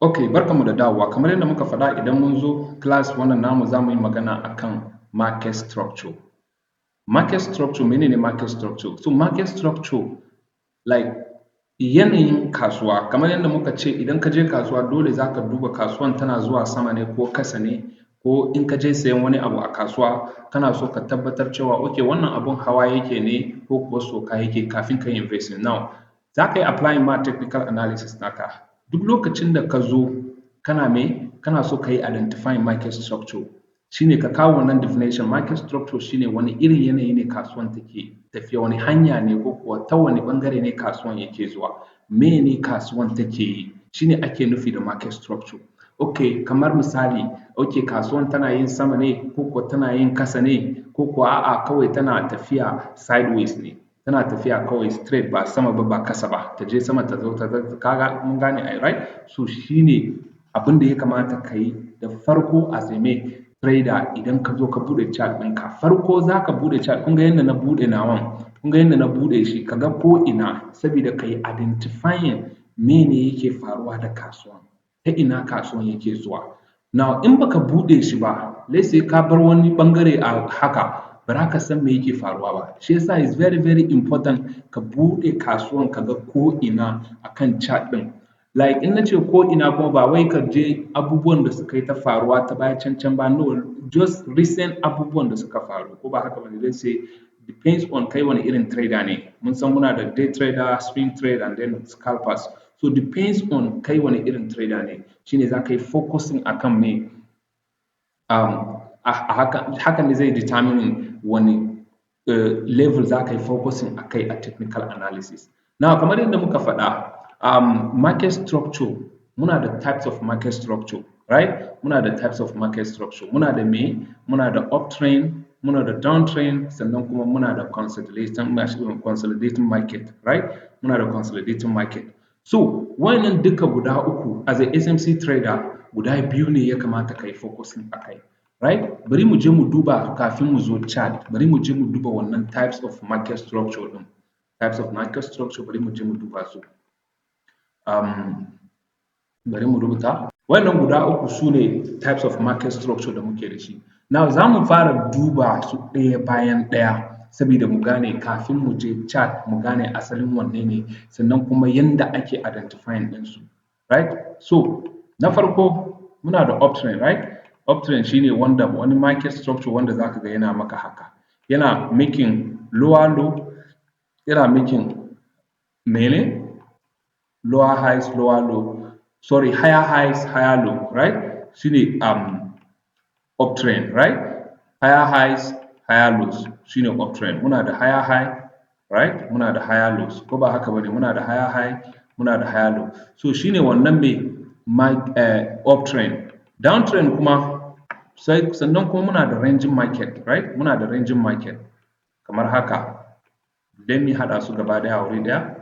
Ok, barkamu da dawowa. Kamar yadda muka faɗa idan mun zo class wannan namu za mu yi magana akan market structure. Market structure menene market structure? So market structure like yanayin kasuwa kamar yadda muka ce idan ka je kasuwa dole za ka duba kasuwan tana zuwa sama ne ko kasa ne, ko in ka je sayan wani abu a kasuwa kana so ka tabbatar cewa ok wannan abun hawa yake ne ko kuwa sauka yake kafin ka yi investing. Now za ka yi applying ma technical analysis naka. Duk lokacin da ka zo kana so ka yi identifying market structure, shine ka kawo wannan definition. Market structure shine wani irin yanayi ne kasuwan take tafiya, wani hanya ne ko kuwa ta wani ɓangare ne kasuwan yake zuwa, mene kasuwan take yi, shine ake nufi da market structure. Ok, kamar misali, ok kasuwan tana yin sama ne ko kuwa tana yin kasa ne ko kuwa a'a kawai tana tafiya sideways ne, tana tafiya kawai straight ba sama ba kasa ba, ta je sama ta zo kaga mun gane ai right? So shine abin da ya kamata ka yi da farko as a trader. Idan ka zo ka buɗe chart ɗinka, farko za ka buɗe chart. Kun ga yadda na buɗe nawan, kun ga yadda na buɗe shi, ka ga ko ina saboda ka yi identifying mene yake faruwa da kasuwan, ta ina kasuwan yake zuwa. Now in baka buɗe shi ba, let's say ka bar wani ɓangare a haka, ba za ka san me yake faruwa ba. Shi yasa is very very important ka buɗe kasuwan ka ga ko ina akan chart ɗin. Like in na ce ko ina kuma ba wai ka je abubuwan da suka yi ta faruwa ta baya can ba, no, just recent abubuwan da suka faru, ko ba haka ba ne. Let's say depends on kai wani irin trader ne. Mun san muna da day trader, swing trade and then scalpers. So depends on kai wani irin trader ne, shine za ka yi focusing akan me hakan ne zai determine wani level za ka yi focusing akai a technical analysis. Now kamar yadda muka faɗa, market structure, muna da types of market structure, right? Muna da types of market structure. Muna da me? Muna da uptrend, muna da downtrend, sannan kuma muna da consolidating market, right? Muna da consolidating market. So wannan duka guda uku as a SMC trader guda biyu ne ya kamata ka yi focusing akai, right? Bari mu je mu duba kafin mu zo chart. Bari mu je mu duba wannan types of market structure din. Types of market structure bari mu je mu duba su. Bari mu rubuta. Wannan guda uku su ne types of market structure da muke da shi. Now za mu fara duba su ɗaya bayan ɗaya saboda mu gane kafin mu je chart mu gane asalin wanne ne, sannan kuma yanda ake identifying ɗinsu, right? So na farko muna da uptrend, right? Uptrend shine wanda wani market structure wanda za ka ga yana maka haka, yana making lower low, yana making mene? Lower highs, lower low, sorry, higher highs, higher low, right? Shine uptrend, right? Higher highs, higher lows, shine uptrend. Muna da higher high, right? Muna da higher lows. Ko ba haka bane, muna da higher high, muna da higher low. So shine wannan me uptrend. Downtrend kuma sannan kuma muna da ranging market, right? Muna da ranging market kamar haka. Let me haɗa su gaba ɗaya a wuri ɗaya.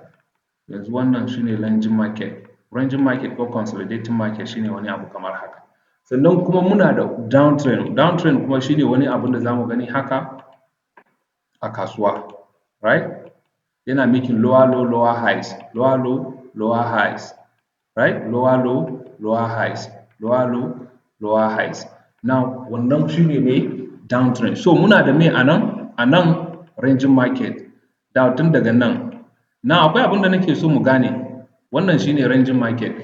Yanzu wannan shine ranging market. Ranging market ko consolidating market shine wani abu kamar haka. Sannan kuma muna da downtrend. Downtrend kuma shine wani abu da zamu gani haka a kasuwa, right? Yana making lower low, lower highs, lower low, lower highs, right? Lower low, lower highs, lower low, lower highs. Now wannan shine me downtrend. So muna da me anan ranging market. Da tun daga nan. Now akwai abin da nake so mu gane. Wannan shine ranging market.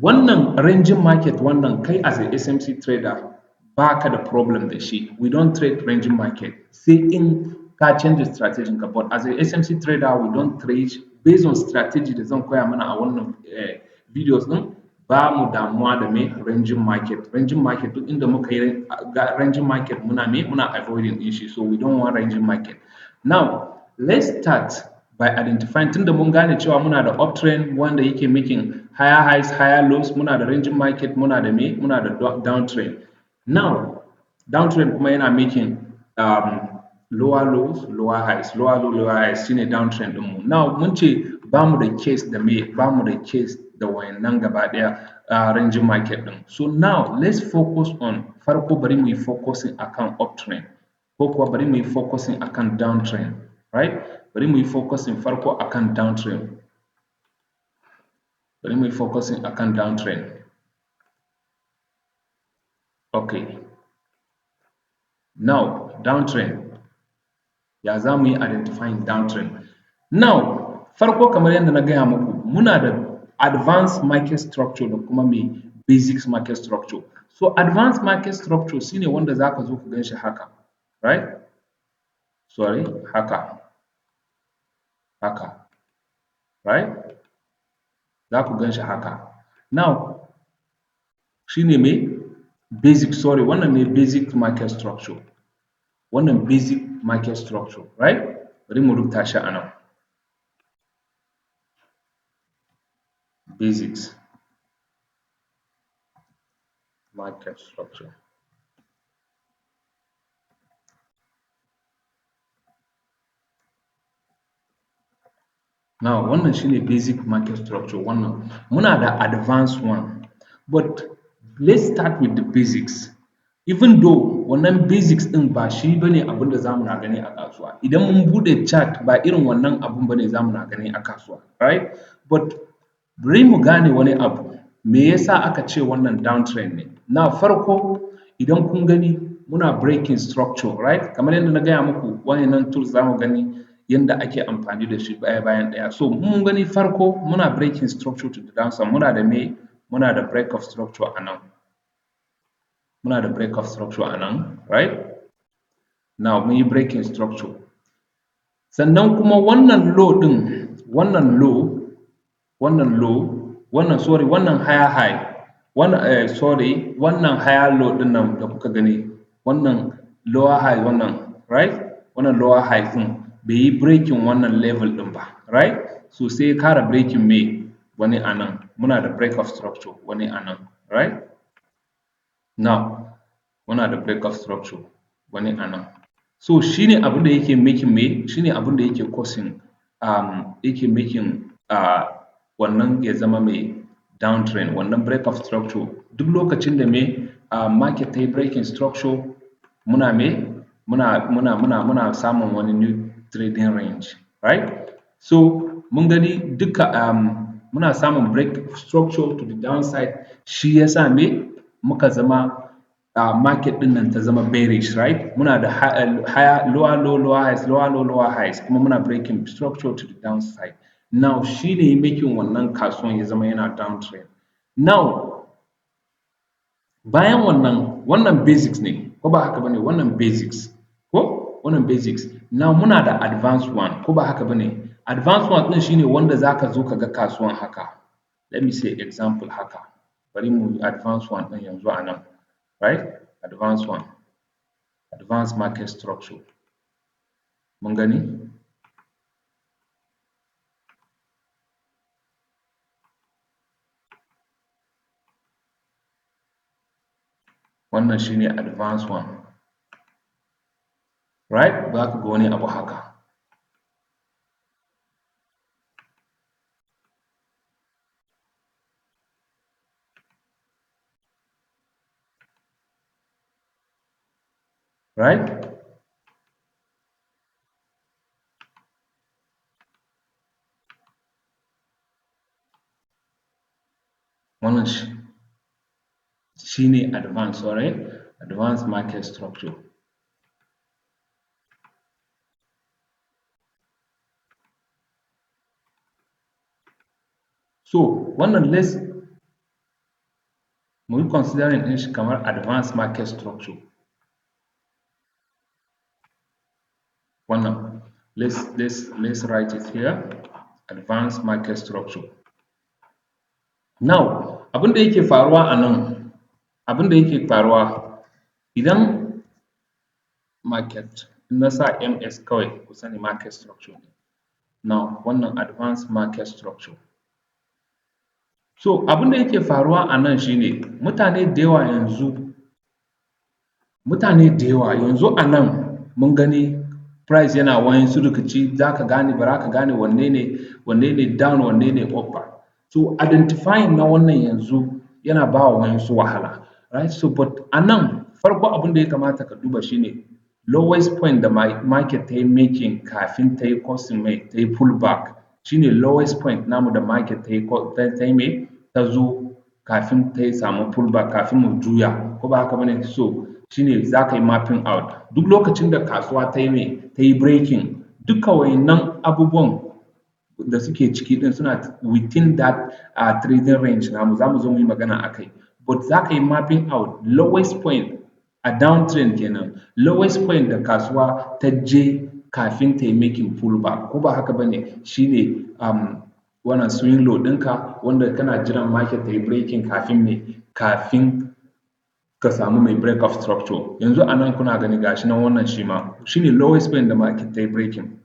Wannan ranging market wannan kai as a SMC trader baka da problem da shi. We don't trade ranging market. Sai in ka change strategy ka, but as a SMC trader we don't trade based on strategy da zan koya mana a wannan videos din. Ba mu damuwa da me ranging market. Ranging market duk inda muka yi ranging market muna avoiding din shi. So we don't want ranging market. Now let's start by identifying, tunda mun gane cewa muna da uptrend wanda yake making higher highs, higher lows, muna da ranging market, muna da downtrend. Now downtrend kuma yana making lower lows, lower highs, lower low, lower highs shine downtrend din mu. Now mun ce bamu da case da bamu da case da wayannan gaba ɗaya ranging market din. So now let's focus on, farko bari mu yi focusing akan uptrend ko kuwa bari mu yi focusing akan downtrend, right? Bari mu yi focusing farko akan downtrend. Bari mu yi focusing akan downtrend. Okay, now downtrend. Ya za mu yi identifying downtrend? Now, farko kamar yadda na gaya muku, muna da advanced market structure da kuma mai basic market structure. So advanced market structure shine wanda za ka zo ka gan shi haka, right? Sorry, haka, haka, right? Za ku gan shi haka. Now, shine mai basic, sorry, wannan ne basic market structure. Wannan basic market structure, right? Bari mu rubuta shi a nan. Basics market structure. Now, wannan shine basic market structure. Wannan muna da advanced one, but let's start with the basics. Even though wannan basics ɗin ba shi bane abin da zamu na gani a kasuwa. Idan mun buɗe chart ba irin wannan abun bane zamu na gani a kasuwa, right? But bari mu gane wani abu. Me yasa aka ce wannan downtrend ne? Na farko idan kun gani muna breaking structure, right? Kamar yadda na gaya muku wayannan tools zamu gani yanda ake amfani da shi ɗaya bayan ɗaya. So mun gani farko muna breaking structure to the downside, muna da me? Muna da break of structure a nan. Muna da break of structure a nan, right? Now mun yi breaking structure. Sannan kuma wannan low ɗin, wannan low, wannan higher high, wannan higher low ɗin nan da kuka gani, wannan lower high wannan, right? Wannan lower high ɗin bai yi breaking wannan level ɗin ba, right? So sai ya ƙara breaking me? Wani a nan. Muna da break of structure wani a nan, right? Now, muna da break of structure wani a nan. So shine abin da yake making me? Shine abin da yake causing yake making wannan ya zama mai downtrend, wannan break of structure. Duk lokacin da me market ta yi breaking structure muna me? Muna samun wani new trading range, right? So mun gani duka muna samun break structure to the downside, shi yasa me muka zama market ɗin nan ta zama bearish, right? Muna da higher, lower low, lower highs, lower low, lower highs, kuma muna breaking structure to the downside. Now shi ne making wannan kasuwan ya zama yana downtrend. Now bayan wannan basics ne, ko ba haka bane? Wannan basics, ko wannan basics. Now muna da advanced one, ko ba haka bane? Advanced one ɗin shine wanda zaka zo ka ga kasuwan haka. Let me say example haka. Bari mu advanced one ɗin yanzu a nan, right? Advanced one, advanced market structure. Mun gani? Wannan shine advanced one, right? Za ka ga wani abu haka. Right? Wannan shine advanced, sorry, advanced market structure. So wannan let's mu yi considering ɗin shi kamar advanced market structure. Wannan let's write it here, advanced market structure. Now abin da yake faruwa a nan, abin da yake faruwa idan market na sa MS kawai ku sani market structure ne. Now wannan advanced market structure. So abin da yake faruwa a nan shine mutane da yawa yanzu a nan mun gani price yana waƴansu rikici, za ka gane ba za ka gane wanne ne down wanne ne up ba. So identifying na wannan yanzu yana ba wa waƴansu wahala, right? So but a nan farko abin da ya kamata ka duba shine lowest point da market ta yi making kafin ta yi causing mai ta yi pull back, shine lowest point namu da market ta yi me? Ta zo kafin ta yi samu pullback kafin mu juya ko ba haka bane, so shine za ka yi mapping out duk lokacin da kasuwa ta yi me ta yi breaking duka wayannan abubuwan da suke ciki din suna within that trading range namu za mu zo mu yi magana a kai, but za ka yi mapping out lowest point a downtrend kenan, lowest point da kasuwa ta je kafin ta yi making pullback ko ba haka bane, shine wannan swing low ɗinka wanda kana jiran market ta yi breaking kafin me kafin ka samu mai break of structure. Yanzu a nan kuna gani gashi nan wannan shi ma shine lowest point da market ta yi breaking,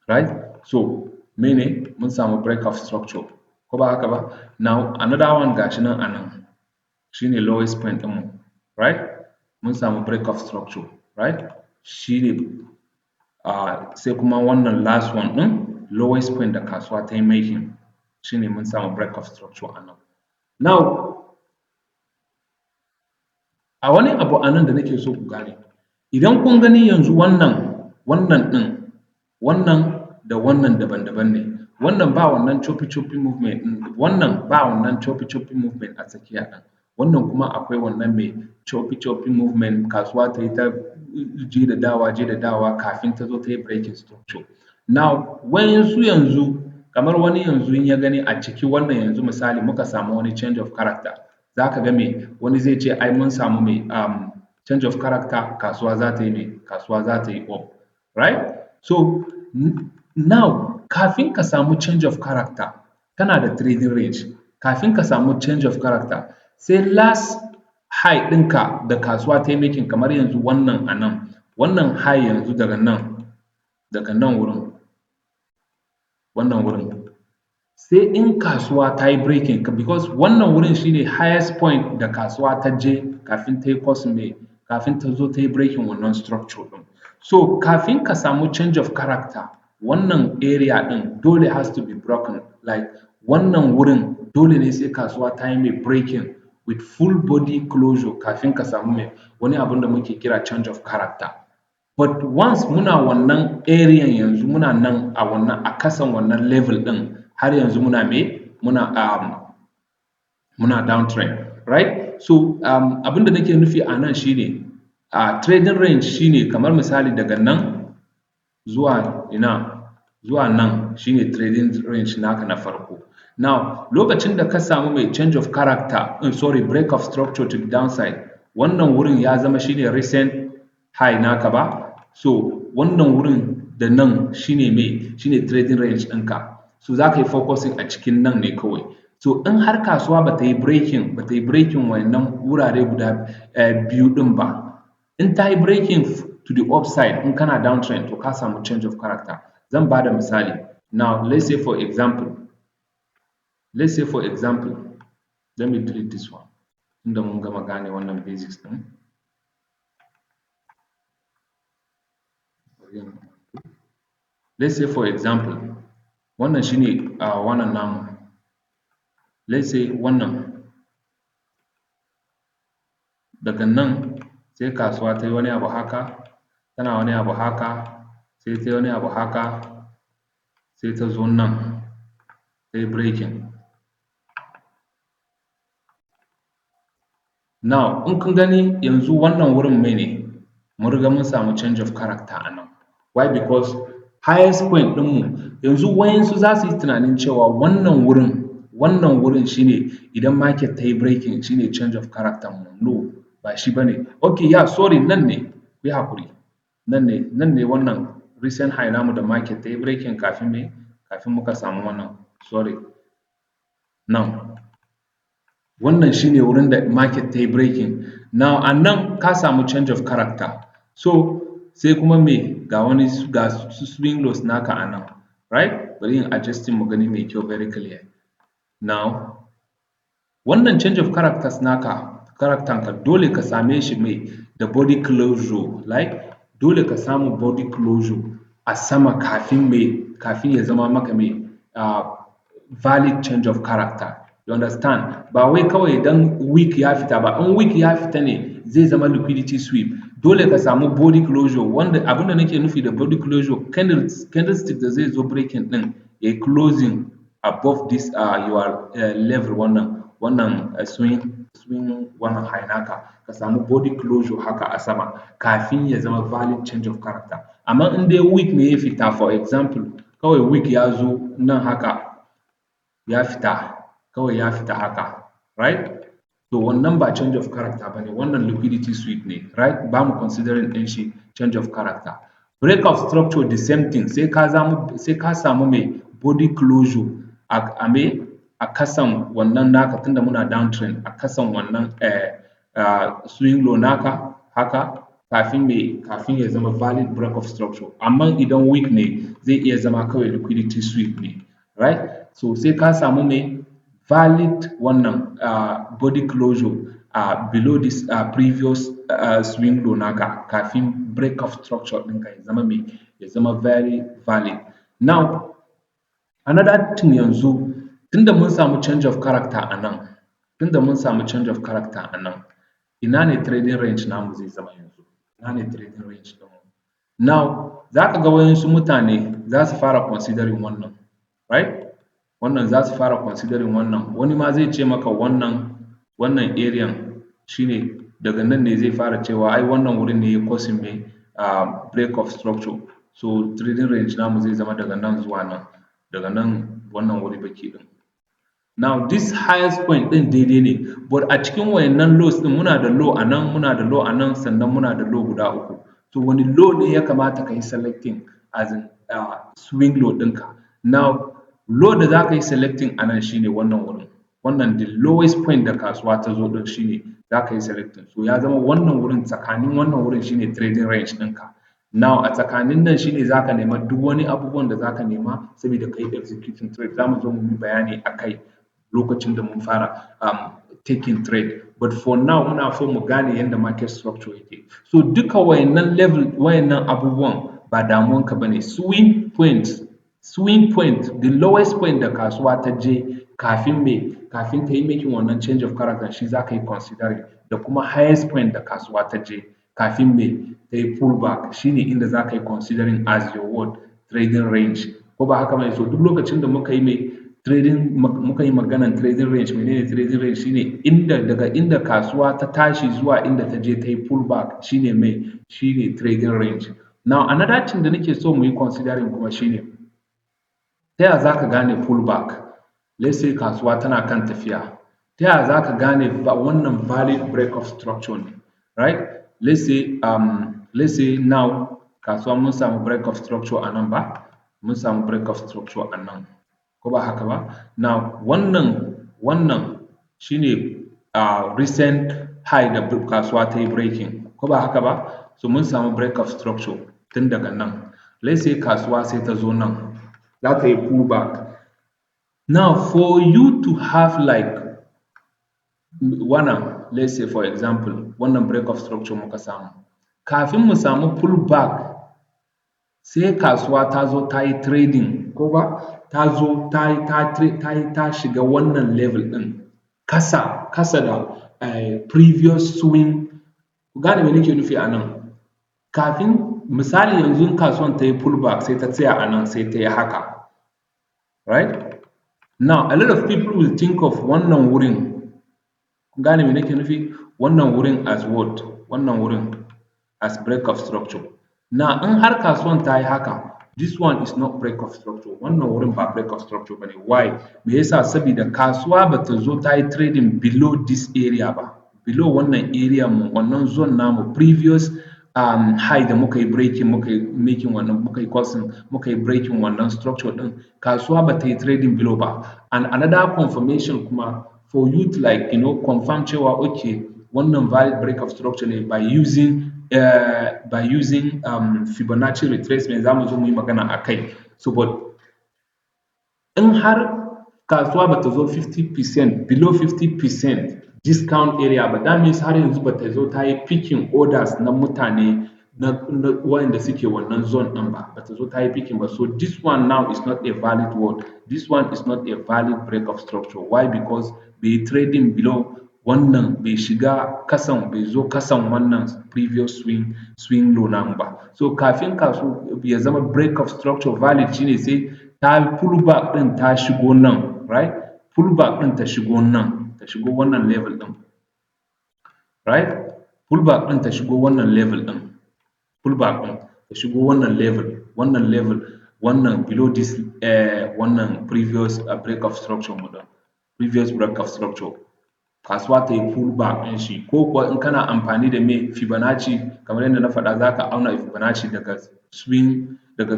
right? So mene mun samu break of structure ko ba haka ba. Now another one gashi nan a nan shine lowest point ɗinmu, right? Mun samu break of structure, right? Shine sai kuma wannan last one ɗin lowest point da kasuwa ta yi making shine mun samu break of structure a nan. Now a wani abu a nan da nake so ku gane, idan kun gani yanzu wannan ɗin wannan da wannan daban-daban ne, wannan ba wannan choppy movement ɗin, wannan ba wannan choppy movement a tsakiya ɗin, wannan kuma akwai wannan mai choppy movement kasuwa ta yi ta je da dawa kafin ta zo ta yi breaking structure. Now wayansu yanzu kamar wani yanzu in ya gani a ciki wannan yanzu misali muka samu wani change of character, za ka ga me wani zai ce ai mun samu me change of character kasuwa za ta yi me kasuwa za ta yi up, right? So now kafin ka samu change of character kana da trading range, kafin ka samu change of character sai last high ɗinka da kasuwa ta yi making kamar yanzu wannan a nan, wannan high yanzu daga nan wurin wannan wurin sai in kasuwa ta yi breaking because wannan wurin shine highest point da kasuwa ta je kafin ta yi crossing me kafin ta zo ta yi breaking wannan structure ɗin. So kafin ka samu change of character wannan area ɗin dole has to be broken, like wannan wurin dole ne sai kasuwa ta yi mai breaking with full body closure kafin ka samu mai wani abun da muke kira change of character. But once muna wannan area yanzu muna nan a wannan a kasan wannan level ɗin har yanzu muna me muna downtrend, right? So abin da nake nufi a nan shine trading range shine kamar misali daga nan zuwa ina zuwa nan shine trading range naka na farko. Now lokacin da ka samu mai change of character break of structure to the downside, wannan wurin ya zama shine recent high naka ba, so wannan wurin da nan shine trading range ɗinka, so za ka yi focusing a cikin nan ne kawai. So in har kasuwa ba ta yi breaking wannan wurare guda biyu ɗin ba, in ta yi breaking to the upside in kana downtrend to ka samu change of character. Zan ba da misali. Now let's say for example let me delete this one inda mun gama gane wannan basics ɗin. Let's say for example wannan shine wannan namu, let's say wannan daga nan sai kasuwa ta yi wani abu haka, tana wani abu haka, sai ta yi wani abu haka, sai ta zo nan ta yi breaking. Now in kun gani yanzu wannan wurin mene mun riga mun samu change of character a nan. Why? Because highest point ɗinmu yanzu wayansu za su yi tunanin cewa wannan wurin shine idan market ta yi breaking shine change of character mu. No, ba shi bane. Okay, yeah, sorry, nan ne, ku yi haƙuri. Nan ne wannan recent high namu da market ta yi breaking kafin muka samu wannan. Sorry. Now wannan shine wurin da market ta yi breaking. Now a nan ka samu change of character. So sai kuma ga swing lows naka a nan, right? Bari in adjusting mu gani mai kyau very clear. Now wannan change of characters naka ka dole ka same shi da body closure, like dole ka samu body closure a sama kafin ya zama maka valid change of character. You understand? Ba wai kawai dan week ya fita ba, in week ya fita ne zai zama liquidity sweep. Dole ka samu body closure, wanda abinda nake nufi da body closure candlestick da zai zo breaking din ya closing above this your level wannan swing wannan high naka, ka samu body closure haka a sama kafin ya zama valid change of character. Amma in dai week ne ya fita, for example kawai week ya zo nan haka ya fita, kawai ya fita haka, right? To wannan ba change of character ba ne, wannan liquidity sweep ne, right? Ba mu considering ɗin shi change of character. Break of structure the same thing, sai ka samu mai body closure a me a kasan wannan naka, tunda muna downtrend, a kasan wannan swing low naka haka kafin ya zama valid break of structure. Amma idan weak ne zai iya zama kawai liquidity sweep ne, right? So sai ka samu mai valid wannan body closure below this previous swing low naka kafin break of structure ɗinka ya zama very valid. Now another thing yanzu, tunda mun samu change of character a nan, ina ne trading range namu zai zama yanzu? Ina ne trading range ɗinmu? Now za ka ga waɗansu mutane za su fara considering wannan, right? Wannan za su fara considering wannan, wani ma zai ce maka wannan area shine daga nan ne zai fara cewa ai wannan wurin ne ya causing me break of structure, so trading range namu zai zama daga nan zuwa nan, daga nan wannan wuri baki ɗin. Now this highest point ɗin daidai ne, but a cikin wayannan lows ɗin muna da low a nan, muna da low a nan, sannan muna da low guda uku. So wani low ne ya kamata ka yi selecting as in swing low ɗinka? Now low da za ka yi selecting a nan shine wannan wurin, wannan the lowest point da kasuwa ta zo ɗin shine za ka yi selecting. So ya zama wannan wurin, tsakanin wannan wurin shine trading range ɗinka. Now a tsakanin nan shine za ka nema duk wani abubuwan da za ka nema saboda ka yi executing trade. Za mu zo mu yi bayani a kai lokacin da mun fara taking trade, but for now muna so mu gane yadda market structure yake. So duka wayannan level, wayannan abubuwan ba damuwanka ba ne. Swing point, the lowest point da kasuwa ta je kafin ta yi making wannan change of character, shi za ka yi considering, da kuma highest point da kasuwa ta je kafin ta yi pullback, shine inda za ka yi considering as your trading range, ko ba haka ba ne? So duk lokacin da muka yi maganan trading range, menene trading range? Shine daga inda kasuwa ta tashi zuwa inda ta je ta yi pullback, shine trading range. Now another thing da nake so mu yi considering kuma shine, ta yaya za ka gane pullback? Let's say kasuwa tana kan tafiya, ta yaya za ka gane wannan valid break of structure ne, right? Let's say now kasuwa mun samu break of structure a nan ba, mun samu break of structure a nan, ko ba haka ba? Now wannan shine recent high da kasuwa ta yi breaking, ko ba haka ba? So mun samu break of structure tun daga nan. Let's say kasuwa sai ta zo nan, za ta yi pullback. Now for you to have like wannan, let's say for example wannan break of structure muka samu, kafin mu samu pullback sai kasuwa ta zo ta yi trading, ko ba? Ta zo ta shiga wannan level ɗin kasa da previous swing. Ku gane me nake nufi a nan? Kafin misali yanzu kasuwan ta yi pullback sai ta tsaya a nan, sai ta yi haka, right? Now a lot of people will think of wannan wurin, ku gane me nake nufi? Wannan wurin as what? Wannan wurin as break of structure. Now in har kasuwan ta yi haka, this one is not break of structure, wannan wurin ba break of structure ba ne. Why? Me yasa? Saboda kasuwa ba ta zo ta yi trading below this area ba, below wannan area mu, wannan zone namu, previous high da muka yi breaking, muka yi breaking wannan structure din, kasuwa ba ta yi trading below ba. And another confirmation kuma for you to confirm cewa okay wannan valid break of structure ne, by using Fibonacci retracement. Za mu zo mu yi magana a kai. So but in har kasuwa ba ta zo 50%, below 50% discount area ba, that means har yanzu ba ta zo ta yi picking orders na mutane na wanda suke wannan zone ɗin ba, ta zo ta yi picking ba. So this one now is not a valid word, this one is not a valid break of structure. Why? Because bai trading below wannan, bai zo kasan wannan previous swing low nan ba. So kafin kasuwa ya zama break of structure valid, shine sai ta pullback ɗin ta shigo nan, right? Pullback ɗin ta shigo nan, shigo wannan level ɗin, right? Pullback ɗin ta shigo wannan level ɗin, pullback ɗin ta shigo wannan level, wannan below this wannan previous break of structure mu ɗin, previous break of structure. Kasuwa ta yi pullback ɗin shi, ko kuwa in kana amfani da me Fibonacci, kamar yadda na faɗa za ka auna Fibonacci daga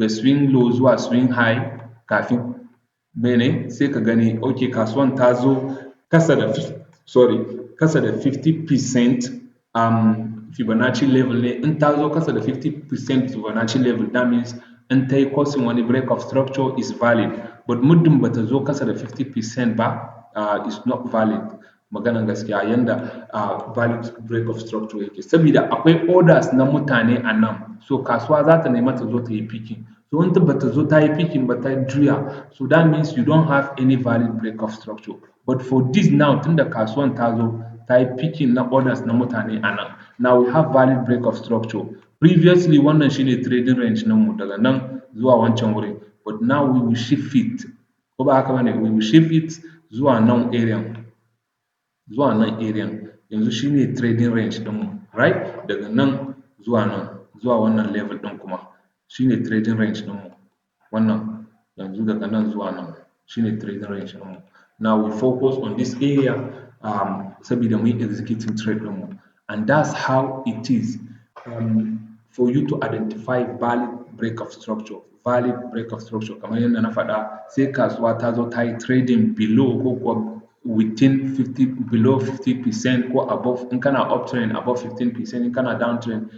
swing low zuwa swing high kafin mene sai ka gani ok kasuwan ta zo kasa da 50% Fibonacci level ne. In ta zo kasa da 50% Fibonacci level, that means in ta yi causing wani break of structure is valid, but muddin ba ta zo kasa da 50% ba is not valid. Maganan gaskiya yanda valid break of structure yake, saboda akwai orders na mutane a nan, so kasuwa za ta nema ta zo ta yi picking. So in ba ta zo ta yi picking ba ta juya, so that means you don't have any valid break of structure. But for this now, tunda kasuwan ta zo ta yi picking na orders na mutane a nan, now we have valid break of structure. Previously wannan shine trading range mu daga nan zuwa wancan wurin, but now we will shift it, ko ba haka bane, we will shift it zuwa nan area, yanzu shine trading range mu, right? Daga nan zuwa wannan level ɗin kuma shine trading range mu, wannan yanzu daga nan zuwa nan shine trading range mu. Now we focus on this area saboda mu yi executing trade mu, and that's how it is for you to identify valid break of structure. Valid break of structure kamar yadda na faɗa, sai kasuwa ta zo ta yi trading below ko kuwa within below 50% ko above. In kana uptrend above 15%, in kana downtrend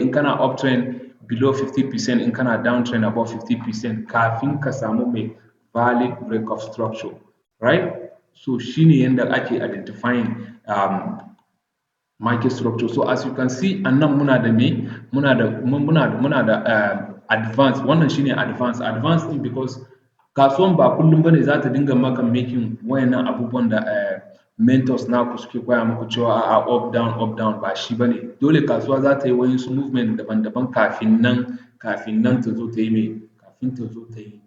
in kana uptrend below 50%, in kana downtrend above 50%, kafin ka samu mai valid break of structure, right? So shine yanda ake identifying market structure. So as you can see, a nan muna da me, muna da advance. Wannan shine advance din, because kasuwan ba kullum bane za ta dinga maka making wayannan abubuwan da mentors naku suke koya muku cewa a up down, ba shi bane. Dole kasuwa za ta yi wayansu movement daban-daban kafin nan ta zo ta yi me, kafin ta zo ta yi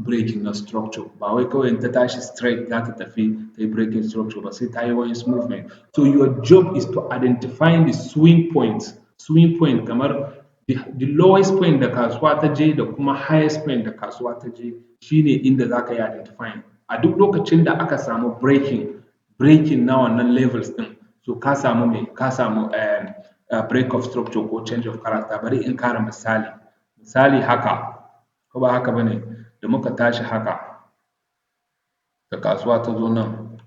breaking na structure. Ba wai kawai in ta tashi straight za ta tafi ta yi breaking structure ba, sai ta yi wayansu movement. So your job is to identify the swing point kamar the lowest point da kasuwa ta je da kuma highest point da kasuwa ta je, shine inda za ka yi identifying. A duk lokacin da aka samu breaking na wannan levels din, so ka samu break of structure ko change of character. Bari in kara misali haka, ko ba haka bane, da muka tashi haka da kasuwa ta zo nan,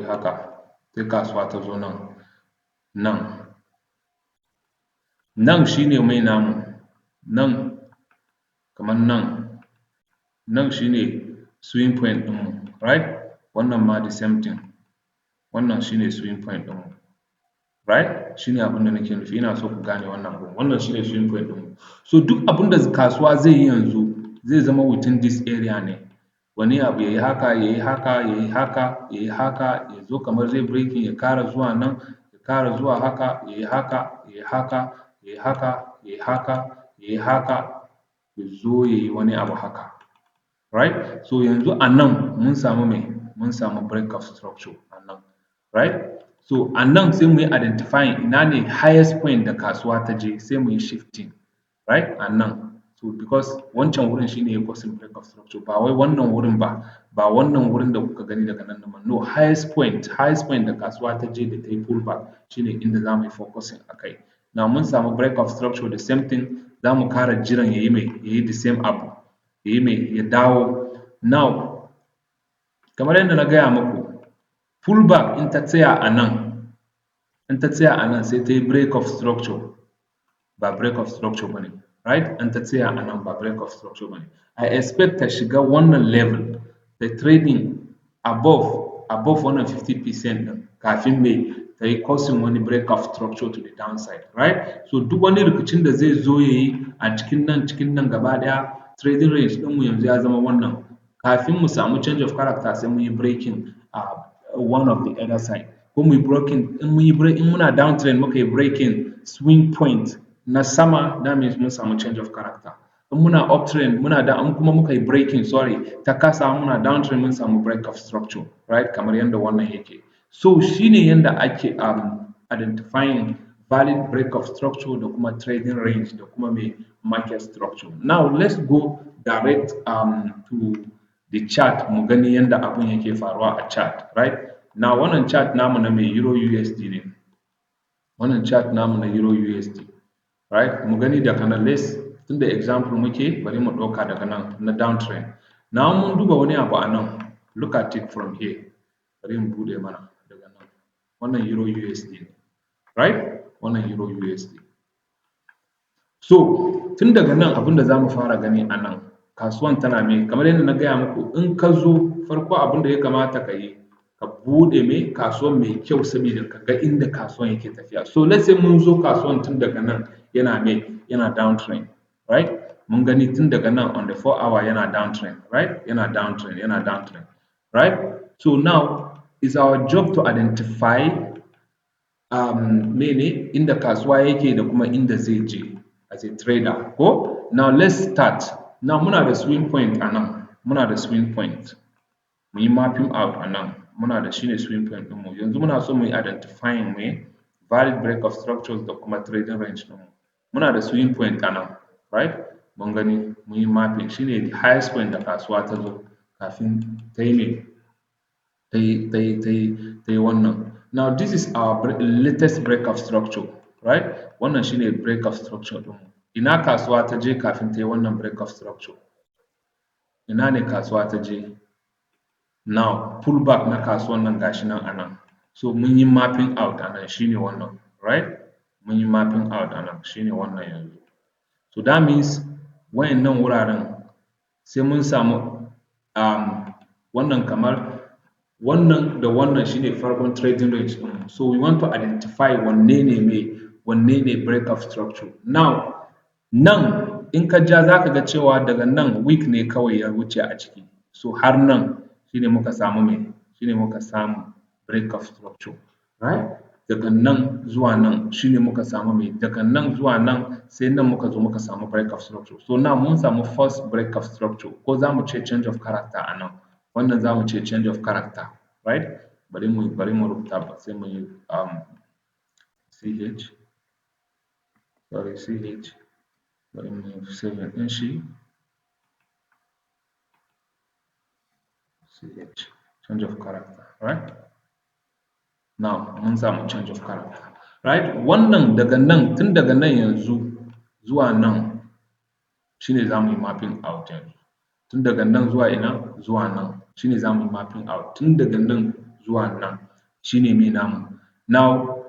haka sai kasuwa ta zo nan shine mai namu, nan kamar nan shine swing point ɗinmu, right? Wannan ma the same thing, wannan shine swing point ɗinmu, right? Shine abin da nake nufi, ina so ku gane wannan shine swing point ɗinmu. So duk abin da kasuwa zai yi yanzu zai zama within this area ne. Wani abu yayi haka, yayi haka, ya zo kamar zai breaking, ya kara zuwa nan, ya kara zuwa haka, yayi haka, ya zo yayi wani abu haka, right? So yanzu a nan mun samu break of structure a nan, right? So a nan sai mu yi identifying ina ne highest point da kasuwa ta je, sai mu yi shifting, right? A nan, so because wancan wurin shine ya causing break of structure, ba wai wannan wurin ba wannan wurin da kuka gani daga nan ma, no, highest point da kasuwa ta je da ta yi pullback shine inda za mu yi focusing a kai. Now mun samu break of structure, the same thing, za mu kara jiran ya yi the same abu, ya dawo. Now kamar yadda na gaya muku, pullback in ta tsaya a nan sai ta yi break of structure, ba break of structure bane, right? In ta tsaya a nan ba break of structure bane. I expect ta shiga wannan level, the trading above wannan 50% din, kafin me ta yi causing wani break of structure to the downside, right? So duk wani rikicin da zai zo yayi a cikin nan gaba daya, trading range ɗinmu yanzu ya zama wannan. Kafin mu samu change of character sai mu yi breaking one of the other side, ko mu yi breaking, in muna downtrend muka yi breaking swing point na sama, that means mun samu change of character. in muna uptrend muna da in kuma muka yi breaking sorry ta kasa muna downtrend mun samu break of structure, right, kamar yadda wannan yake. So shine yadda ake identifying valid break of structure da kuma trading range da kuma mai market structure. Now let's go direct to the chart mu gani yadda abun yake faruwa a chart, right. Now wannan chart namu na mai Euro USD ne. Wannan chart namu na Euro USD, right? Mu gani daga nan tunda example muke bari mu ɗauka daga nan na downtrend. Na mun duba wani abu a nan, look at it from here. Bari mu buɗe mana daga nan. Wannan Euro USD ne, right? Wannan Euro USD. So tun daga nan abin da za mu fara gani a nan, kasuwan tana mai kamar yadda na gaya muku in ka zo farko abin da ya kamata ka yi ka buɗe mai kasuwan mai kyau saboda ka ga inda kasuwan yake tafiya. So let's say mun zo kasuwan tun daga nan yana downtrend, right? Mun gani tun daga nan on the 4 hour yana downtrend, right? Yana downtrend, right? So now it's our job to identify mene inda kasuwa yake da kuma inda zai je as a trader. Ko now let's start. Now muna da swing point a nan, muna da swing point. Mu yi mapping out a nan, muna da shine swing point ɗinmu. Yanzu muna so mu yi identifying mai valid break of structures da kuma trading range ɗinmu. Muna da swing point a nan, right? Mun gani mun yi mapping shine the highest point da kasuwa ta zo kafin ta yi mai ta yi wannan. Now this is our latest break of structure, right? Wannan shine break of structure ɗinmu. Ina kasuwa ta je kafin ta yi wannan break of structure? Ina ne kasuwa ta je? Now pullback na kasuwan nan gashi nan a nan. So mun yi mapping out a nan shine wannan, right? Mun yi mapping out a nan shine wannan yanzu. So that means wayannan wuraren sai mun samu wannan kamar wannan da wannan shine farkon trading range ɗin. So we want to identify wanne ne break of structure. Now nan in ka ja za ka ga cewa daga nan week ne kawai ya wuce a ciki. So har nan shine muka samu break of structure, right? Daga nan zuwa nan shine muka samu daga nan zuwa nan sai nan muka zo muka samu break of structure. So now mun samu first break of structure ko za mu ce change of character a nan. Wannan za mu ce change of character, right? Bari mu rubuta ba sai mu yi CH. Bari mu yi saving ɗin shi. CH, change of character, right? Now mun samu change of character, right? Wannan daga nan tun daga nan yanzu zuwa nan shine za mu yi mapping out yanzu. Tun daga nan zuwa ina? Zuwa nan shine za mu yi mapping out. Tun daga nan zuwa nan shine me namu. Now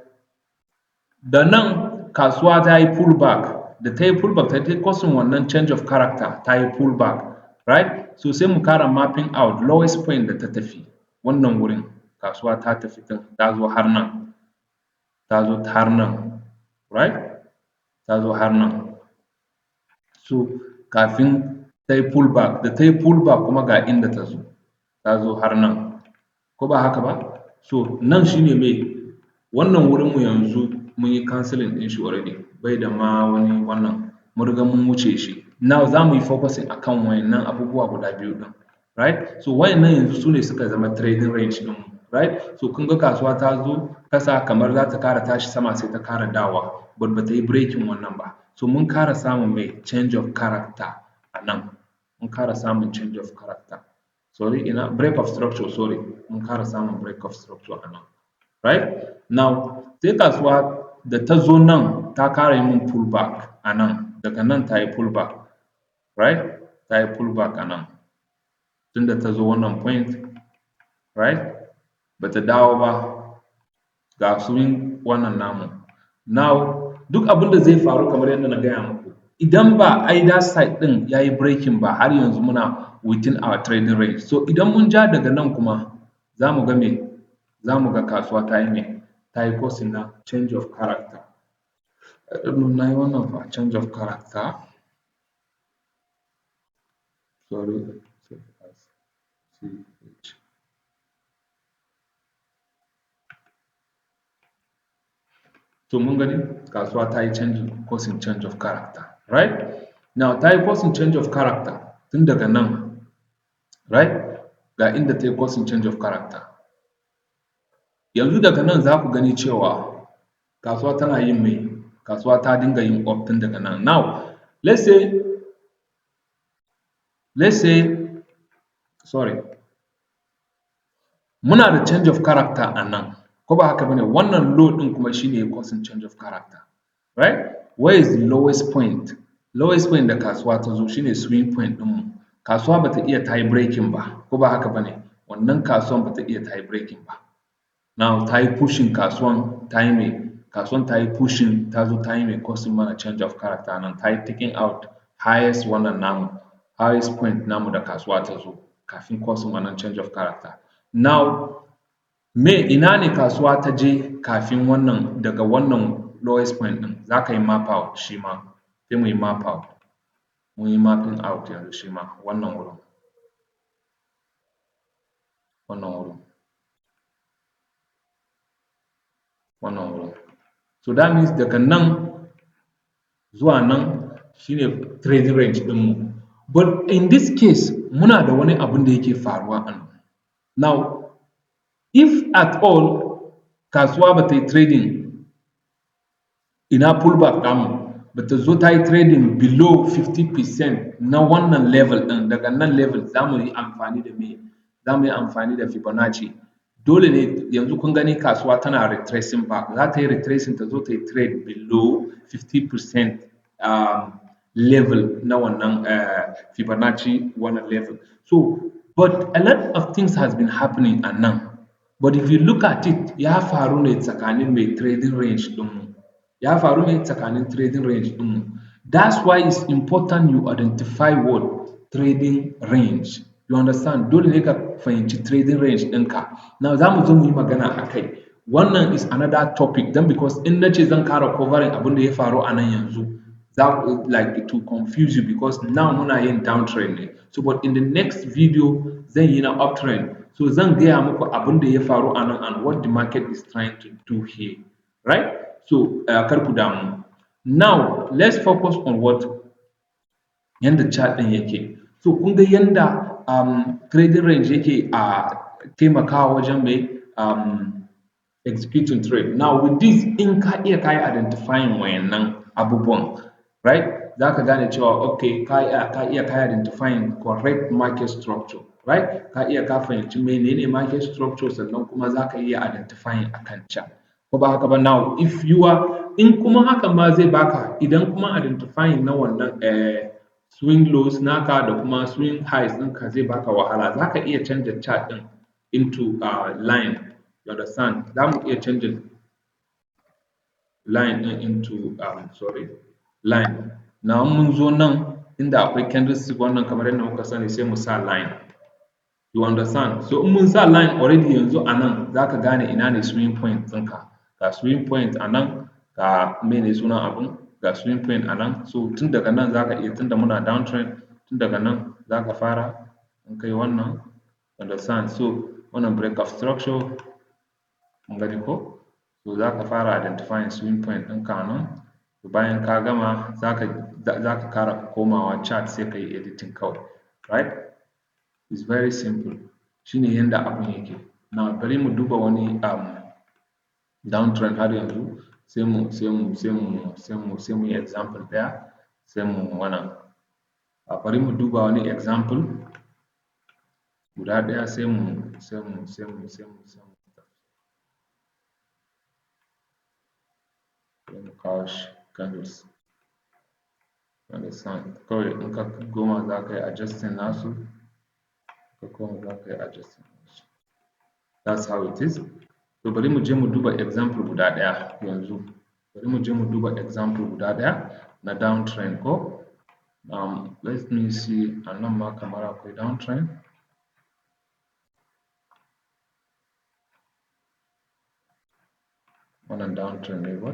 da nan kasuwa ta yi pullback, da ta yi pullback ta yi causing wannan change of character ta yi pullback, right? So sai mu kara mapping out lowest point da ta tafi wannan wurin kasuwa ta tafi ta zo har nan, right? Ta zo har nan. So kafin ta yi pullback, da ta yi pullback kuma ga inda ta zo har nan, ko ba haka ba? So nan shine me wannan wurin mu yanzu mun yi cancelling ɗin shi already, bai da ma wani wannan, mun riga mun wuce shi. Now za mu yi focusing akan wayannan abubuwa guda biyu ɗin, right? So wayannan yanzu su ne suka zama trading range ɗinmu, right? So kun ga kasuwa ta zo kasa kamar za ta kara tashi sama sai ta kara dawa, but ba ta yi breaking wannan ba. So mun kara samun mai change of character a nan, mun kara samun change of character. Break of structure, mun kara samun break of structure a nan, right? Now sai kasuwa da ta zo nan ta kara yi mun pullback a nan, daga nan ta yi pullback, right? Ta yi pullback a nan tunda ta zo wannan point, right? Ba ta dawo ba, ga swing wannan namu. Now duk abin da zai faru kamar yadda na gaya muku, idan ba either side ɗin ya yi breaking ba har yanzu muna within our trading range. So idan mun ja daga nan kuma za mu ga me? Za mu ga kasuwa ta yi me? Ta yi causing na change of character. Na yi wannan fa change of character. So mun gani kasuwa ta yi causing change of character, right? Now ta yi causing change of character tun daga nan, right? Ga inda ta yi causing change of character. Yanzu daga nan za ku gani cewa kasuwa tana yin mai, kasuwa ta dinga yin up tun daga nan. Now, let's say, let's say, sorry, muna da change of character a nan, ko ba haka bane? Wannan low ɗin kuma shine ya causing change of character, right? Where is the lowest point? Lowest point da kasuwa ta zo shine swing point ɗinmu. Kasuwa bata iya ta yi breaking ba, ko ba haka bane? Wannan kasuwan bata iya ta yi breaking ba. Now ta yi pushing kasuwan ta yi mai, kasuwan ta yi pushing ta zo ta yi mai causing mana change of character nan, ta yi taking out highest wannan namu, highest point namu da kasuwa ta zo kafin causing wannan change of character. Now, ina ne kasuwa ta je kafin wannan daga wannan lowest point ɗin? Za ka yi map out shi ma, sai mu yi map out, mun yi mapping out yanzu shi ma wannan wurin, wannan wurin, wannan wurin. So that means daga nan zuwa nan shine trading range ɗinmu. But in this case muna da wani abun da yake faruwa a nan. Now, if at all kasuwa ba ta yi trading ina pullback ɗamu, ba ta zo ta yi trading below 50% na wannan level ɗin, daga nan level za mu yi amfani da me? Za mu yi amfani da Fibonacci. Dole ne yanzu kun gani kasuwa tana retracing back, za ta yi retracing ta zo ta yi trade below 50% level na wannan Fibonacci wannan level. So, but a lot of things has been happening a nan. But if you look at it, ya faru ne tsakanin mai trading range ɗinmu. Ya faru ne tsakanin trading range ɗinmu. That's why it's important you identify what? Trading range. You understand? Dole ne ka fahimci trading range ɗinka. Now za mu zo mu yi magana a kai. Wannan is another topic then because in na ce zan kara covering abin da ya faru a nan yanzu, like it will confuse you because now muna yin downtrend ne. So but in the next video zan yi na uptrend. So zan gaya muku abin da ya faru a nan and what the market is trying to do here. Right? So kar ku damu. Now let's focus on what yanda chart ɗin yake. So kun ga yanda trading range yake taimakawa wajen mai executing trade. Now with this in ka iya ka yi identifying wayannan abubuwan, right? Za ka gane cewa okay ka iya ka identifying correct market structure, right? Ka iya ka fahimci menene market structure sannan kuma za ka iya identifying akan chart. Ko ba haka ba? Now if you are in kuma hakan ma zai baka idan kuma identifying na wannan swing lows naka da kuma swing highs ɗinka zai baka wahala, za ka iya canza chart ɗin into line. You understand? Za mu iya canjin line ɗin into line. Na mun zo nan inda akwai candlestick wannan kamar yadda muka sani sai mu sa line. You understand? So in mun sa line already yanzu a nan za ka gane ina ne swing point ɗinka. Ga swing point a nan, ga mene sunan abun, ga swing point a nan. So tun daga nan za ka iya tunda muna downtrend, tun daga nan za ka fara in kai wannan. Understand? So wannan break of structure kun gani ko? So za ka fara identifying swing point ɗinka a nan. Bayan ka gama za ka kara komawa chart sai ka yi editing kawai. Right? It's very simple. Shine yanda abun yake. Now bari mu duba wani downtrend har yanzu sai mu yi example ɗaya sai mu wannan. Bari mu duba wani example guda ɗaya sai mu kawo shi candles. Understand? Kawai in ka goma za ka yi adjusting nasu, ka koma za ka yi adjusting nasu. That's how it is. So bari mu je mu duba example guda ɗaya yanzu. Bari mu je mu duba example guda ɗaya na downtrend ko? Let me see a nan ma kamar akwai downtrend. Wannan downtrend ne ba?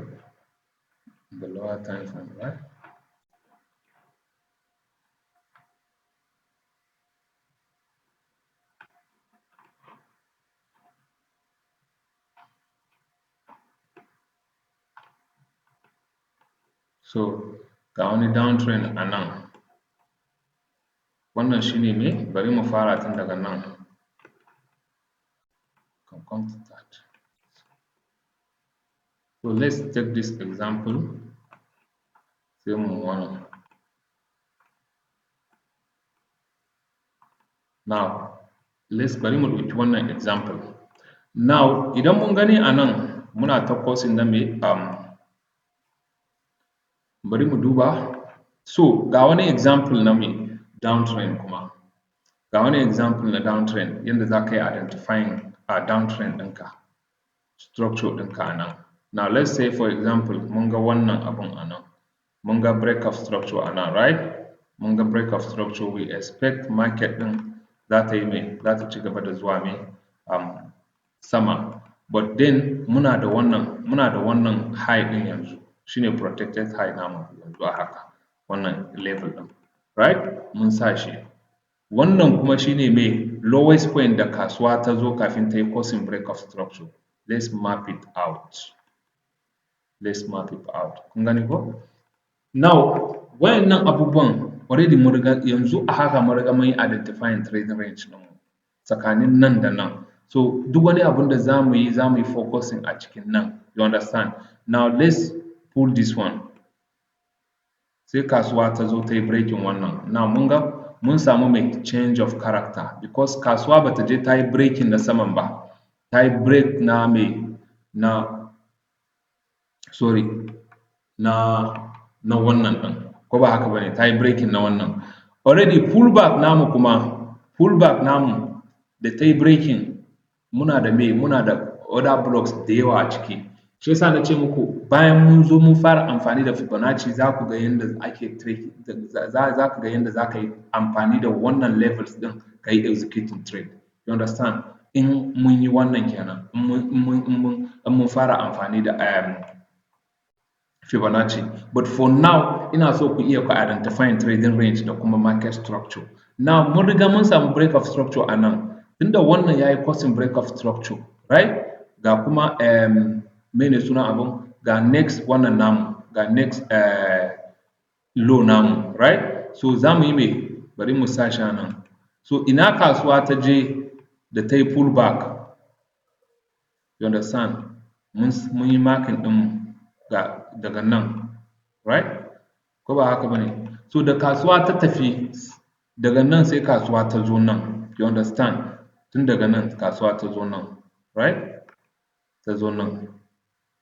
The lower time frame, right? So ga wani downtrend a nan. wannan shine me, bari mu fara tun daga nan. Come to that. So let's take this example, sai mu wannan. Now, bari mu ɗauki wannan example. Now, idan mun gani a nan muna ta course na me, bari mu duba. So, ga wani example na me downtrend kuma. Ga wani example na downtrend yadda za ka yi identifying a downtrend ɗinka, structure ɗinka a nan. Now, let's say for example, mun ga wannan abun a nan. Mun ga break of structure a nan, right? Mun ga break of structure, we expect market ɗin za ta yi me, za ta ci gaba da zuwa me, sama. But then muna da wannan high ɗin yanzu, shine protected high namu yanzu a haka, wannan level ɗin, right? Mun sa shi. Wannan kuma shine me lowest point da kasuwa ta zo kafin ta yi causing break of structure. Let's map it out. Kun gani ko? Now, wayannan abubuwan already mun riga yanzu a haka mun riga mun yi identifying trading range ɗinmu tsakanin nan da nan. So duk wani abun da za mu yi focusing a cikin nan. You understand? Now let's pull this one. Sai kasuwa ta zo ta yi breaking wannan. Now mun samu mai change of character because kasuwa bata je ta yi breaking na saman ba. Ta yi break na me na wannan ɗin. Ko ba haka bane, ta yi breaking na wannan. Already pullback namu da ta yi breaking muna da other blocks da yawa a ciki. Shi yasa na ce muku bayan mun zo mun fara amfani da Fibonacci za ku ga yadda ake trade, za ku ga yadda za ka yi amfani da wannan levels ɗin ka yi executing trade. You understand? In mun yi wannan kenan, in mun fara amfani da Fibonacci. But for now, ina so ku iya ku identifying trading range da kuma market structure. Now, mun riga mun samu break of structure a nan. Tunda wannan ya yi causing break of structure, right? Ga kuma mene suna abun? Ga next wannan namu, ga next low namu, right? So za mu yi me? Bari mu sa shi a nan. So ina kasuwa ta je da ta yi pullback? You understand? Mun yi marking ɗin daga nan, right? Ko ba haka bane? So da kasuwa ta tafi daga nan sai kasuwa ta zo nan. You understand? Tun daga nan kasuwa ta zo nan, right? Ta zo nan.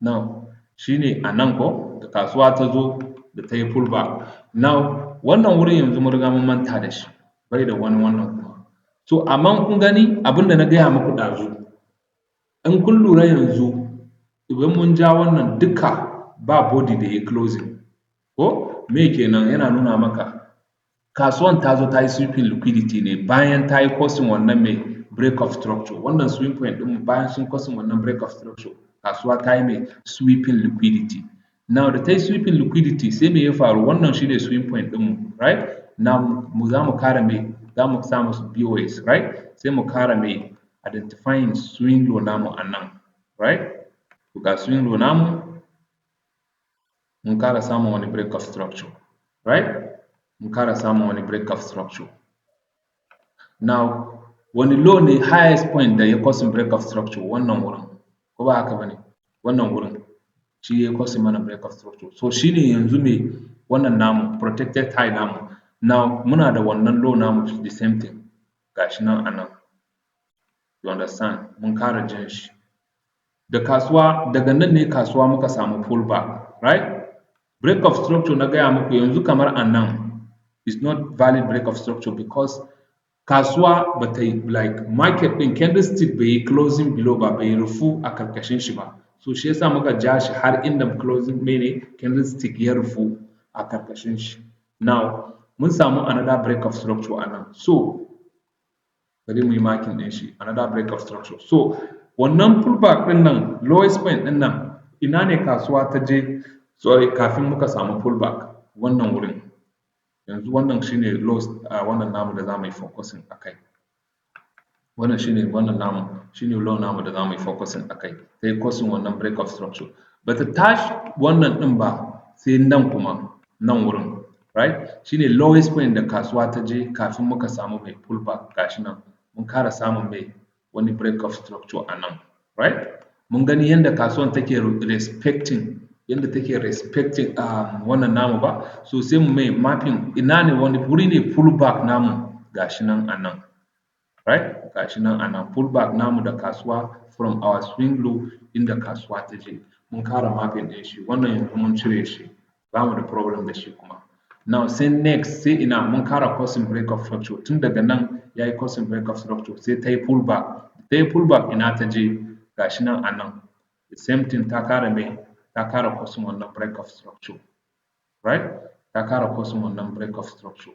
Now, shine a nan ko da kasuwa ta zo da ta yi pullback. Now, wannan wurin yanzu mun riga mun manta da shi, bai da wani wannan kuma. So, amma kun gani abin da na gaya muku ɗazu, in kun lura yanzu idan mun ja wannan duka ba body da ya closing, ko me kenan yana nuna maka kasuwan ta zo ta yi sweeping liquidity ne bayan ta yi causing wannan mai break of structure. Wannan swing point ɗin bayan sun causing wannan break of structure, kasuwa ta yi mai sweeping liquidity. Now da ta yi sweeping liquidity sai me ya faru? Wannan shi ne swing point ɗinmu, right? Now za mu kara me? Za mu sa musu BOS, right? Sai mu kara me? Identifying swing low namu a nan, right? Ga swing low namu mun kara samun wani break of structure, right? Mun kara samun wani break of structure. Now, wani low ne highest point da ya causing break of structure? Wannan wurin, ko ba haka bane? Wannan wurin shi ya causing mana break of structure. So shi ne yanzu me wannan namu protected high namu. Now muna da wannan low namu the same thing. Gashi nan a nan. You understand? Mun kara jan shi. Da kasuwa daga nan ne kasuwa muka samu pullback, right? Break of structure na gaya muku yanzu kamar a nan is not valid break of structure because kasuwa ba ta yi like market ɗin candlestick bai yi closing below ba, bai rufu a karkashin shi ba. So shi yasa muka ja shi har inda closing mene candlestick ya rufu a karkashin shi. Now mun samu another break of structure a nan. So bari mu yi marking ɗin shi, another break of structure. So wannan pullback ɗin nan lowest point ɗin nan ina ne kasuwa ta je kafin muka samu pullback? Wannan wurin. Yanzu wannan shine lows wannan namu da za mu yi focusing a kai. Wannan shine wannan namu shine low namu da za mu yi focusing a kai. Ta yi causing wannan break of structure. Bata tashi wannan ɗin ba sai nan kuma nan wurin. right? Shine lowest point da kasuwa ta je kafin muka samu mai pullback gashi nan mun kara samun mai wani break of structure a nan, right? Mun gani yadda kasuwan take respecting yadda take respecting wannan namu ba, so sai mu mai mapping ina ne wani wuri ne pullback namu gashi nan a nan, right? Gashi nan a nan pullback namu da kasuwa from our swing low inda kasuwa ta je mun kara mapping ɗin shi, wannan yanzu mun cire shi ba mu da problem da shi kuma. Now sai next sai ina mun kara causing break of structure tun daga nan ya yi causing break of structure sai ta yi pullback, ta yi pullback ina ta je gashi nan a nan, the same thing ta kara mai ta kara causing wannan break of structure, right? Ta kara causing wannan break of structure.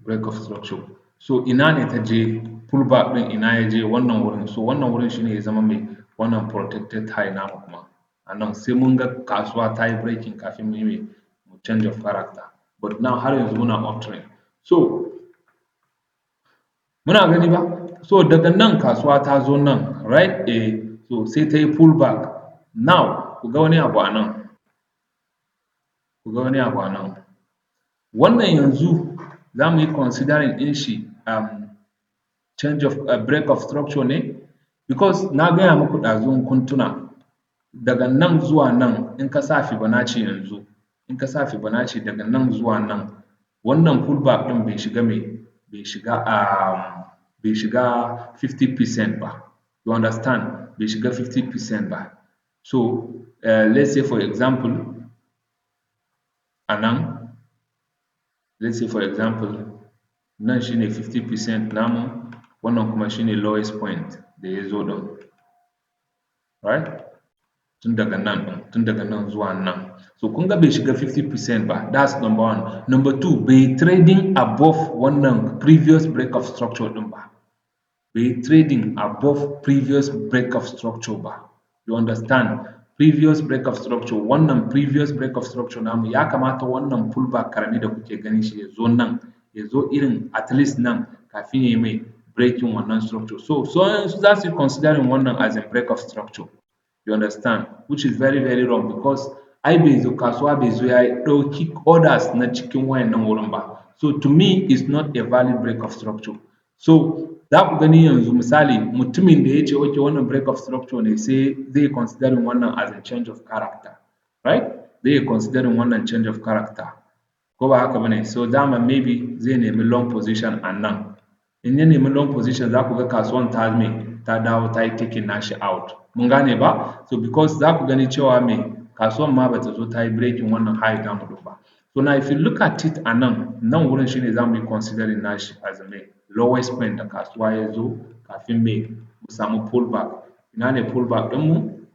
Break of structure. So ina ne ta je pullback ɗin ina ya je wannan wurin, so wannan wurin shine ya zama mai wannan protected high namu kuma a nan sai mun ga kasuwa ta yi breaking kafin mu yi mai mu change of character, but now har yanzu muna uptrend. So muna gani ba, so daga nan kasuwa ta zo nan, right? So sai ta yi pullback. Now ku ga wani abu a nan, ku ga wani abu a nan, wannan yanzu za mu yi considering ɗin shi change of break of structure ne, because na gaya muku ɗazu in kun tuna daga nan zuwa nan in ka sa Fibonacci yanzu, in ka sa Fibonacci daga nan zuwa nan wannan pullback ɗin bai shiga mai bai shiga 50% ba, you understand, bai shiga 50% ba. So let's say for example a nan, let's say for example nan shine 50% namu, wannan kuma shine lowest point da ya zo ɗin, right? Tun daga nan zuwa nan, so kun ga bai shiga 50% ba, that's number one. Number two, bai trading above wannan previous break of structure ɗin ba, bai trading above previous break of structure ba, you understand, previous break of structure, wannan previous break of structure namu ya kamata wannan pullback karami da kuke ganin shi ya zo nan, ya zo irin at least nan kafin ya yi mai breaking wannan structure, so za su yi considering wannan as a break of structure, you understand, which is very very wrong, because ai bai zo kasuwa bai zo ya ɗauki orders na cikin wayannan wurin ba, so to me is not a valid break of structure. So za ku gani yanzu misali mutumin da ya ce okay wannan break of structure ne sai zai considering wannan as a change of character, right? Zai considering wannan change of character, ko ba haka bane? So dama maybe zai nemi long position a nan, in ya nemi long position za ku ga kasuwan ta dawo ta yi taking nashi out, mun gane ba? So because za ku gani cewa kasuwan ma bata zo ta yi breaking wannan high namu ɗin ba. So now if you look at it a nan wurin shine za mu yi considering nashi as a lowest point da kasuwa ya zo kafin mu samu pullback. Ina ne pullback ɗinmu?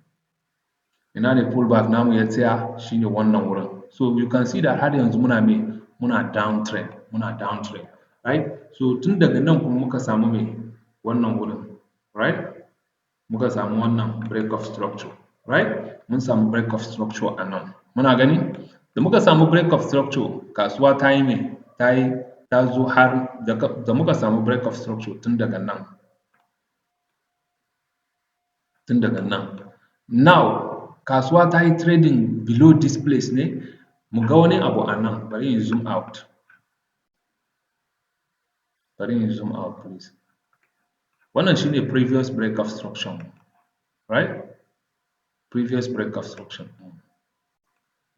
Ina ne pullback namu ya tsaya? Shine wannan wurin. So you can see that har yanzu muna downtrend, right? So tun daga nan kuma muka samu wannan wurin, right? Muka samu wannan break of structure, right? Mun samu break of structure a nan, muna gani? Da muka samu break of structure kasuwa ta yi ta zo har da muka samu break of structure tun daga nan, now kasuwa ta yi trading below this place ne, mu ga wani abu a nan, bari in zoom out please. Wannan shine previous break of structure, right? Previous break of structure.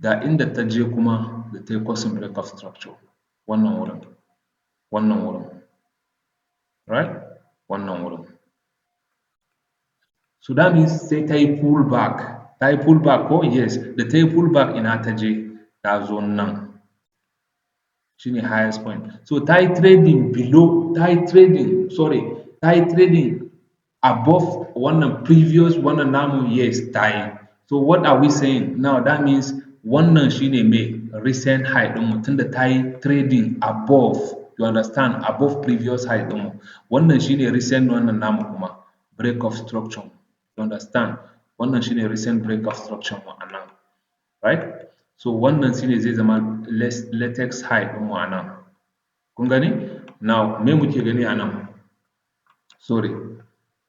Ga inda ta je kuma da ta yi causing break of structure, wannan wurin, right? Wannan wurin. So that means sai ta yi pullback ko? Yes, da ta yi pullback ina ta je? Ta zo nan, shine highest point. So ta yi trading above wannan previous wannan namu, yes ta yi. So what are we saying now? That means wannan shine recent high ɗinmu tunda ta yi trading above, you understand, above previous high ɗinmu. Wannan shine recent wannan namu kuma break of structure, you understand, wannan shine recent break of structure mu a nan, right? So wannan shine zai zama latest high ɗinmu a nan, kun gani? Now me muke gani a nan? Sorry,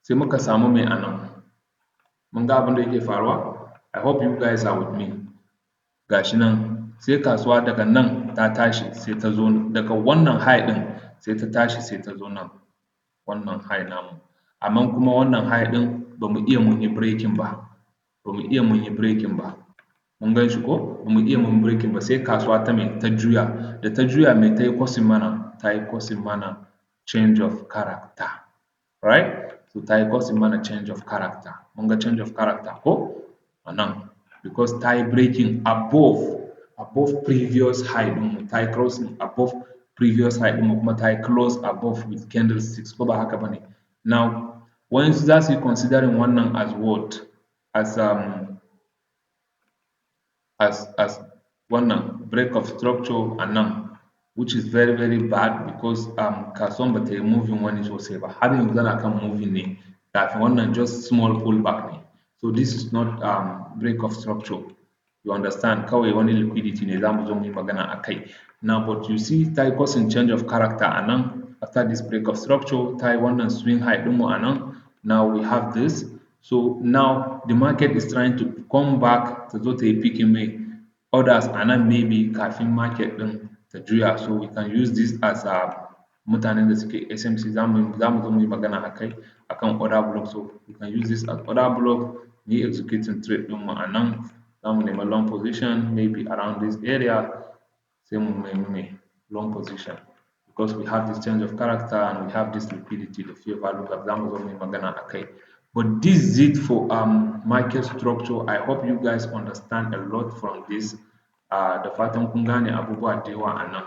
sai muka samu a nan, mun ga abin da yake faruwa? I hope you guys are with me. Gashi nan sai kasuwa daga nan ta tashi sai ta zo daga wannan high ɗin sai ta tashi sai ta zo nan wannan high namu, amma kuma wannan high ɗin ba mu iya mun yi breaking ba, ba mu iya mun yi breaking ba, mun gan shi ko ba mu iya mun breaking ba sai kasuwa ta mai ta juya, da ta juya mai ta yi causing mana, ta yi causing mana change of character, right? So ta yi causing mana change of character, mun ga change of character ko a nan, because ta yi breaking above previous high ɗinmu, ta yi crossing above previous high ɗinmu kuma ta yi close above with candlesticks ko ba haka ba ne. Now waɗansu za su yi considering wannan as what? As wannan break of structure a nan, which is very very bad because kasuwan ba ta yi moving wani sosai ba, har yanzu tana kan moving ne, kafin wannan just small pullback ne. So this is not break of structure, you understand, kawai wani liquidity ne za mu zo mu yi magana a kai. Now but you see ta yi causing change of character a nan after this break of structure, ta yi wannan swing high ɗinmu a nan, now we have this. So now the market is trying to come back ta zo ta yi picking mai orders a nan maybe kafin market ɗin ta juya, so we can use this as mutanen da suke SMC za mu zo mu yi magana a kai akan order block, so we can use this as order block mu yi executing trade ɗinmu a nan, za mu nemi long position maybe around this area sai mu nemi long position because we have this change of character and we have this liquidity, the fair value gap, za mu zo mu yi magana a kai. But this is it for market structure. I hope you guys understand a lot from this. Da fatan kun gane abubuwa da yawa a nan.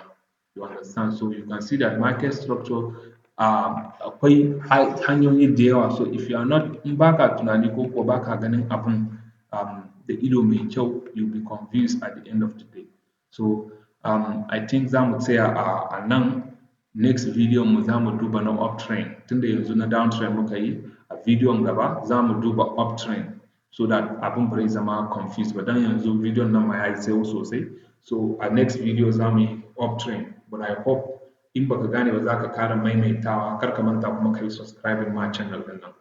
You understand? So you can see that market structure akwai hanyoyi da yawa. So if you are not, in baka tunani ko ko baka ganin abun da ido mai kyau, you'll be confused at the end of the day. So I think za mu tsaya a nan. Next video mu za mu duba na uptrend, tunda yanzu na downtrend muka yi, a bidiyon gaba za mu duba uptrend so that abin bai zama confused ba, dan yanzu bidiyon nan ma ya yi tsawo sosai. So a next video za mu yi uptrend, but I hope in baka gane ba za ka kara maimaitawa, kar ka manta kuma ka yi subscribing ma channel ɗin nan,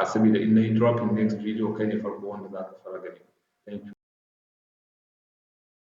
saboda in na yi dropping next video kai ne farko wanda za ka fara gani. Thank you.